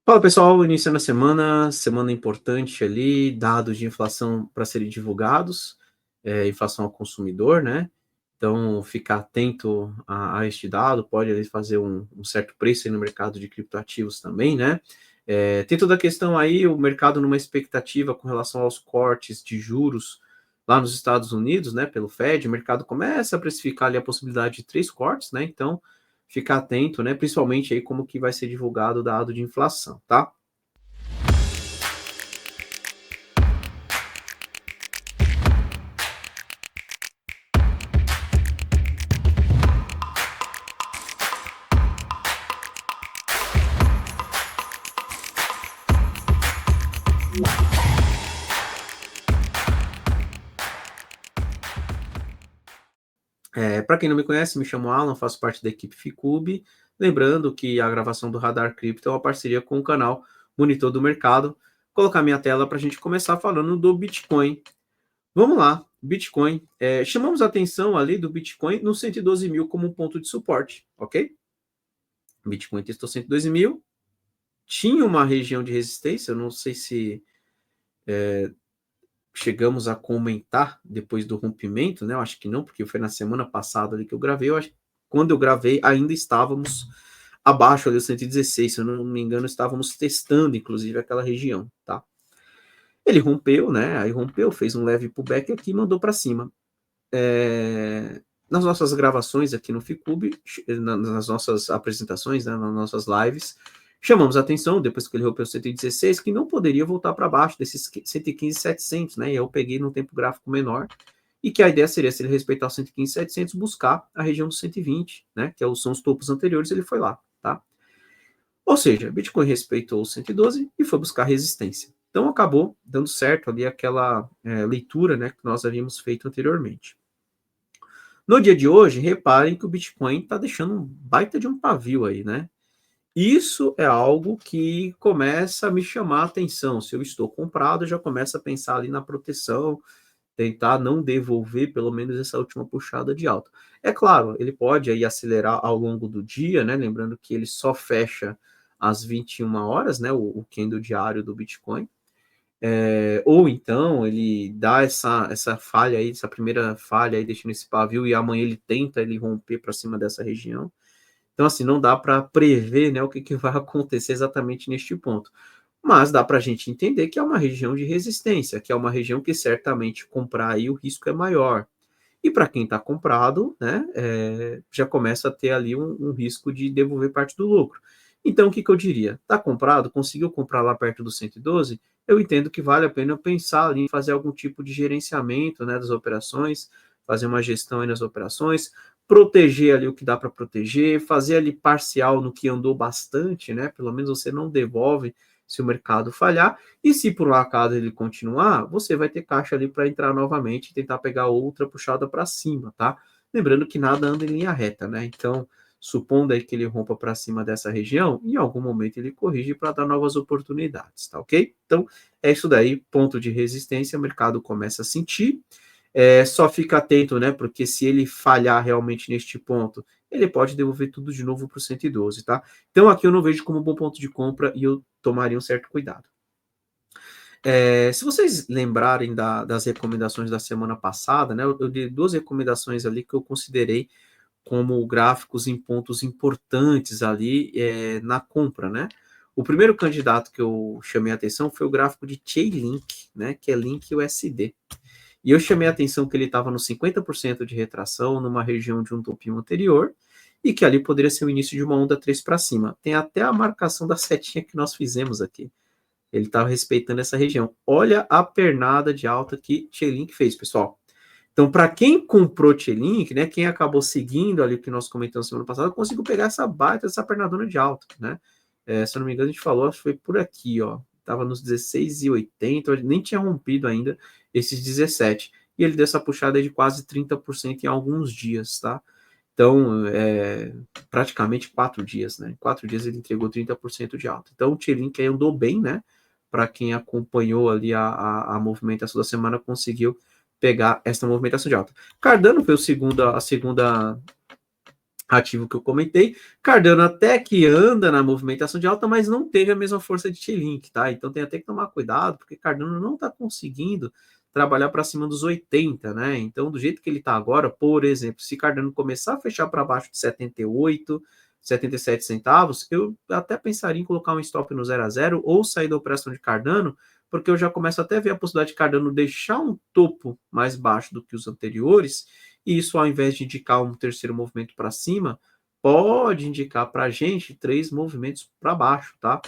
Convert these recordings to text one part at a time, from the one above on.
Fala pessoal, iniciando a semana importante ali, dados de inflação para serem divulgados, inflação ao consumidor, né? Então, ficar atento a este dado pode ali fazer um certo preço aí no mercado de criptoativos também, né? Tem toda a questão aí, o mercado numa expectativa com relação aos cortes de juros lá nos Estados Unidos, né, pelo Fed, o mercado começa a precificar ali a possibilidade de 3 cortes, né? Então, ficar atento, né, principalmente aí como que vai ser divulgado o dado de inflação, tá? Para quem não me conhece, me chamo Alan, faço parte da equipe Ficube. Lembrando que a gravação do Radar Cripto é uma parceria com o canal Monitor do Mercado. Vou colocar minha tela para a gente começar falando do Bitcoin. Vamos lá, Bitcoin. Chamamos a atenção ali do Bitcoin no 112 mil como um ponto de suporte, ok? Bitcoin testou 112 mil, tinha uma região de resistência, eu não sei se chegamos a comentar depois do rompimento, né? Eu acho que não, porque foi na semana passada ali que eu gravei. Eu acho que quando eu gravei ainda estávamos abaixo ali do 116, se eu não me engano, estávamos testando inclusive aquela região, tá? Ele rompeu, né? Aí rompeu, fez um leve pullback aqui e mandou para cima. Nas nossas gravações aqui no Ficube, nas nossas apresentações, né, nas nossas lives, chamamos a atenção, depois que ele rompeu 116, que não poderia voltar para baixo desses 115.700, né? E eu peguei num tempo gráfico menor, e que a ideia seria, se ele respeitar os 115.700, buscar a região dos 120, né? Que são os topos anteriores, ele foi lá, tá? Ou seja, Bitcoin respeitou os 112 e foi buscar resistência. Então acabou dando certo ali aquela leitura, né, que nós havíamos feito anteriormente. No dia de hoje, reparem que o Bitcoin está deixando um baita de um pavio aí, né? Isso é algo que começa a me chamar a atenção. Se eu estou comprado, eu já começo a pensar ali na proteção, tentar não devolver pelo menos essa última puxada de alta. É claro, ele pode aí acelerar ao longo do dia, né? Lembrando que ele só fecha às 21 horas, né? O candle diário do Bitcoin. Ou então ele dá essa falha aí, essa primeira falha aí, deixando esse pavio, e amanhã ele romper para cima dessa região. Então, assim, não dá para prever, né, o que vai acontecer exatamente neste ponto. Mas dá para a gente entender que é uma região de resistência, que é uma região que certamente comprar aí o risco é maior. E para quem está comprado, né, já começa a ter ali um risco de devolver parte do lucro. Então, o que eu diria? Está comprado, conseguiu comprar lá perto do 112? Eu entendo que vale a pena pensar ali em fazer algum tipo de gerenciamento, né, das operações, fazer uma gestão aí nas operações, proteger ali o que dá para proteger, fazer ali parcial no que andou bastante, né? Pelo menos você não devolve se o mercado falhar, e se por um acaso ele continuar, você vai ter caixa ali para entrar novamente e tentar pegar outra puxada para cima, tá? Lembrando que nada anda em linha reta, né? Então, supondo aí que ele rompa para cima dessa região, em algum momento ele corrige para dar novas oportunidades, tá ok? Então, é isso daí, ponto de resistência, o mercado começa a sentir, só fica atento, né? Porque se ele falhar realmente neste ponto, ele pode devolver tudo de novo para o 112, tá? Então aqui eu não vejo como um bom ponto de compra e eu tomaria um certo cuidado. Se vocês lembrarem das recomendações da semana passada, né? Eu dei duas recomendações ali que eu considerei como gráficos em pontos importantes ali na compra, né? O primeiro candidato que eu chamei a atenção foi o gráfico de Chainlink, né? Que é Link USD. E eu chamei a atenção que ele estava no 50% de retração, numa região de um topinho anterior, e que ali poderia ser o início de uma onda 3 para cima. Tem até a marcação da setinha que nós fizemos aqui. Ele estava respeitando essa região. Olha a pernada de alta que Chainlink fez, pessoal. Então, para quem comprou Chainlink, né, quem acabou seguindo ali o que nós comentamos semana passada, conseguiu pegar essa baita, essa pernadona de alta, né? Se eu não me engano, a gente falou, acho que foi por aqui, ó. Tava nos 16,80, nem tinha rompido ainda esses 17. E ele deu essa puxada de quase 30% em alguns dias, tá? Então, praticamente 4 dias, né? 4 dias ele entregou 30% de alta. Então, o Chainlink aí andou bem, né? Para quem acompanhou ali a movimentação da semana, conseguiu pegar essa movimentação de alta. Cardano foi a segunda ativo que eu comentei. Cardano até que anda na movimentação de alta, mas não teve a mesma força de T-Link, tá? Então tem até que tomar cuidado, porque Cardano não está conseguindo trabalhar para cima dos 80, né? Então, do jeito que ele está agora, por exemplo, se Cardano começar a fechar para baixo de 78, 77 centavos, eu até pensaria em colocar um stop no 0 a 0 ou sair da operação de Cardano, porque eu já começo até a ver a possibilidade de Cardano deixar um topo mais baixo do que os anteriores, e isso, ao invés de indicar um terceiro movimento para cima, pode indicar para a gente 3 movimentos para baixo, tá?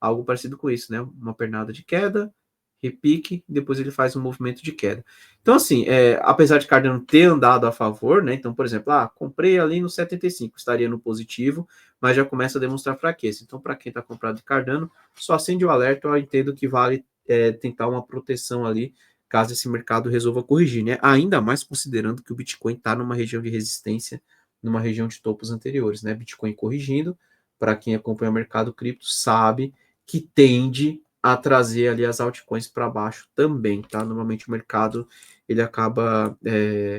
Algo parecido com isso, né? Uma pernada de queda, repique, depois ele faz um movimento de queda. Então, assim, apesar de Cardano ter andado a favor, né? Então, por exemplo, comprei ali no 75, estaria no positivo, mas já começa a demonstrar fraqueza. Então, para quem está comprado de Cardano, só acende o alerta, eu entendo que vale tentar uma proteção ali, caso esse mercado resolva corrigir, né? Ainda mais considerando que o Bitcoin está numa região de resistência, numa região de topos anteriores, né? Bitcoin corrigindo, para quem acompanha o mercado cripto, sabe que tende a trazer ali as altcoins para baixo também, tá? Normalmente o mercado ele acaba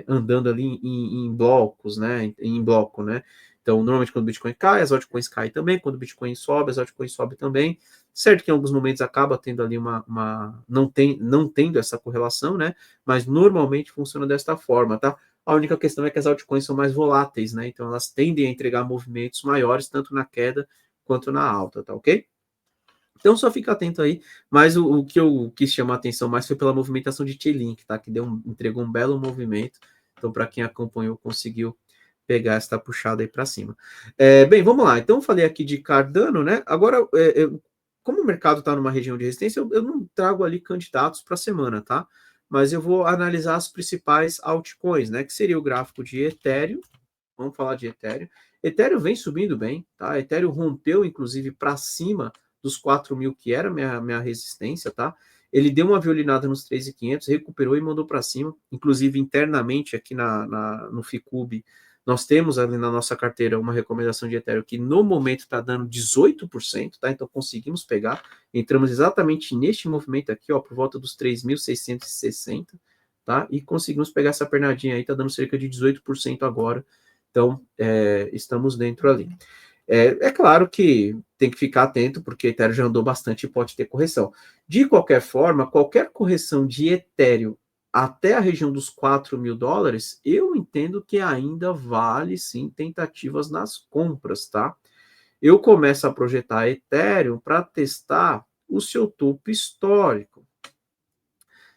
andando ali em blocos, né? Em bloco, né? Então, normalmente quando o Bitcoin cai, as altcoins caem também. Quando o Bitcoin sobe, as altcoins sobem também. Certo que em alguns momentos acaba tendo ali não tendo essa correlação, né? Mas normalmente funciona desta forma, tá? A única questão é que as altcoins são mais voláteis, né? Então elas tendem a entregar movimentos maiores, tanto na queda quanto na alta, tá ok? Então só fica atento aí, mas o que eu quis chamar a atenção mais foi pela movimentação de T-Link, tá? Que entregou um belo movimento. Então, para quem acompanhou, conseguiu pegar essa puxada aí para cima. Bem, vamos lá. Então, eu falei aqui de Cardano, né? Agora, como o mercado está numa região de resistência, eu não trago ali candidatos para a semana, tá? Mas eu vou analisar as principais altcoins, né? Que seria o gráfico de Ethereum. Vamos falar de Ethereum. Ethereum vem subindo bem, tá? Ethereum rompeu, inclusive, para cima dos 4.000, que era minha resistência, tá? Ele deu uma violinada nos 3.500, recuperou e mandou para cima. Inclusive, internamente, aqui no Ficube, nós temos ali na nossa carteira uma recomendação de Ethereum que no momento está dando 18%, tá? Então conseguimos pegar. Entramos exatamente neste movimento aqui, ó, por volta dos 3.660, tá? E conseguimos pegar essa pernadinha aí, tá dando cerca de 18% agora. Então, estamos dentro ali. É claro que tem que ficar atento, porque Ethereum já andou bastante e pode ter correção. De qualquer forma, qualquer correção de Ethereum até a região dos 4.000 dólares, eu entendo que ainda vale sim tentativas nas compras, tá? Eu começo a projetar Ethereum para testar o seu topo histórico.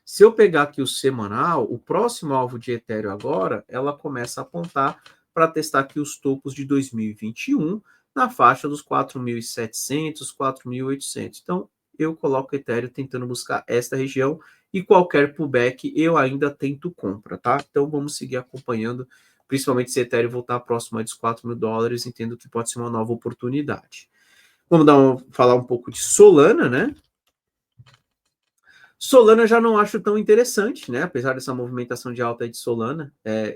Se eu pegar aqui o semanal, o próximo alvo de Ethereum agora, ela começa a apontar para testar aqui os topos de 2021 na faixa dos 4.700, 4.800. Então, eu coloco Ethereum tentando buscar esta região e qualquer pullback eu ainda tento compra, tá? Então, vamos seguir acompanhando, principalmente se Ethereum voltar próximo dos 4.000 dólares, entendo que pode ser uma nova oportunidade. Vamos falar um pouco de Solana, né? Solana já não acho tão interessante, né? Apesar dessa movimentação de alta de Solana,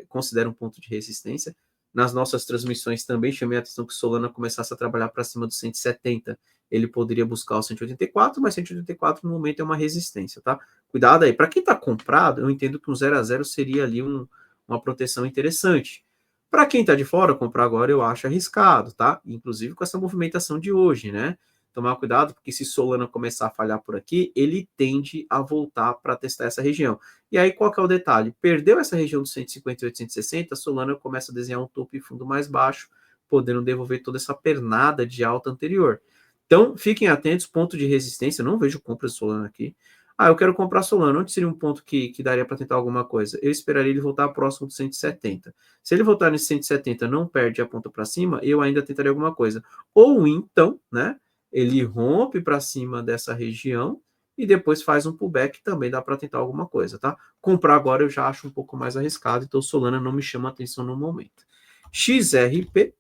considero um ponto de resistência. Nas nossas transmissões também chamei a atenção que Solana começasse a trabalhar para cima dos 170. Ele poderia buscar o 184, mas 184 no momento é uma resistência, tá? Cuidado aí. Para quem está comprado, eu entendo que um 0 a 0 seria ali uma proteção interessante. Para quem está de fora, comprar agora eu acho arriscado, tá? Inclusive com essa movimentação de hoje, né? Tomar cuidado, porque se Solana começar a falhar por aqui, ele tende a voltar para testar essa região. E aí, qual que é o detalhe? Perdeu essa região dos 158, 160, Solana começa a desenhar um topo e fundo mais baixo, podendo devolver toda essa pernada de alta anterior. Então, fiquem atentos, ponto de resistência, não vejo compra de Solana aqui. Eu quero comprar Solana, onde seria um ponto que daria para tentar alguma coisa? Eu esperaria ele voltar próximo dos 170. Se ele voltar nesse 170, não perde a ponta para cima, eu ainda tentaria alguma coisa. Ou então, né? Ele rompe para cima dessa região e depois faz um pullback, também dá para tentar alguma coisa, tá? Comprar agora eu já acho um pouco mais arriscado, então Solana não me chama atenção no momento. XRP.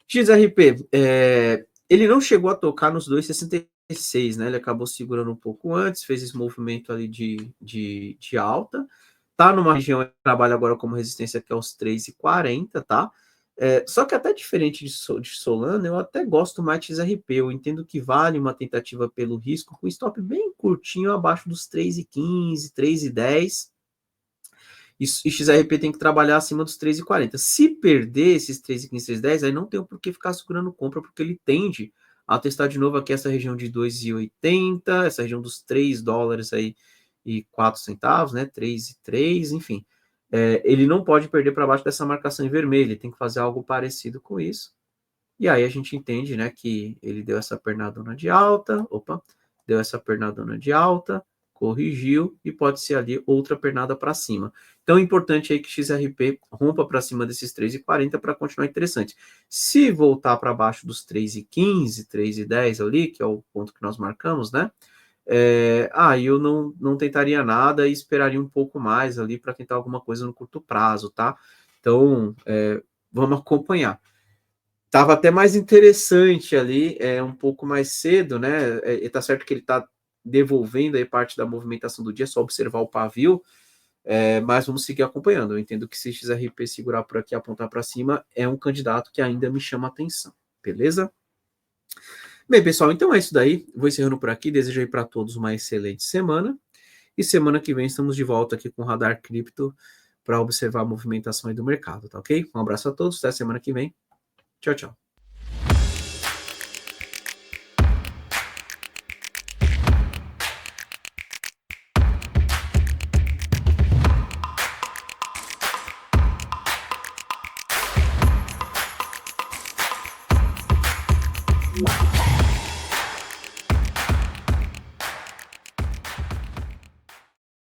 XRP, ele não chegou a tocar nos 2,66, né? Ele acabou segurando um pouco antes, fez esse movimento ali de alta. Tá numa região que trabalha agora como resistência que é os 3,40, tá? Só que até diferente de Solana, eu até gosto mais de XRP. Eu entendo que vale uma tentativa pelo risco com stop bem curtinho abaixo dos 3,15, 3,10. E XRP tem que trabalhar acima dos 3,40. Se perder esses 3,15, 3,10, aí não tem por que ficar segurando compra, porque ele tende a testar de novo aqui essa região de 2,80, essa região dos 3 dólares aí e 4 centavos, né? 3,3, enfim. Ele não pode perder para baixo dessa marcação em vermelho, ele tem que fazer algo parecido com isso. E aí a gente entende, né, que ele deu essa pernadona de alta, deu essa pernadona de alta, corrigiu e pode ser ali outra pernada para cima. Então é importante aí que XRP rompa para cima desses 3,40 para continuar interessante. Se voltar para baixo dos 3,15, 3,10 ali, que é o ponto que nós marcamos, né? Aí eu não tentaria nada e esperaria um pouco mais ali para tentar alguma coisa no curto prazo, tá? Então, vamos acompanhar. Tava até mais interessante ali, um pouco mais cedo, né? Tá certo que ele tá devolvendo aí parte da movimentação do dia, só observar o pavio, mas vamos seguir acompanhando. Eu entendo que se XRP segurar por aqui e apontar para cima, é um candidato que ainda me chama atenção, beleza? Bem, pessoal, então é isso daí. Vou encerrando por aqui. Desejo aí para todos uma excelente semana. E semana que vem estamos de volta aqui com o Radar Cripto para observar a movimentação aí do mercado, tá ok? Um abraço a todos, até semana que vem. Tchau, tchau.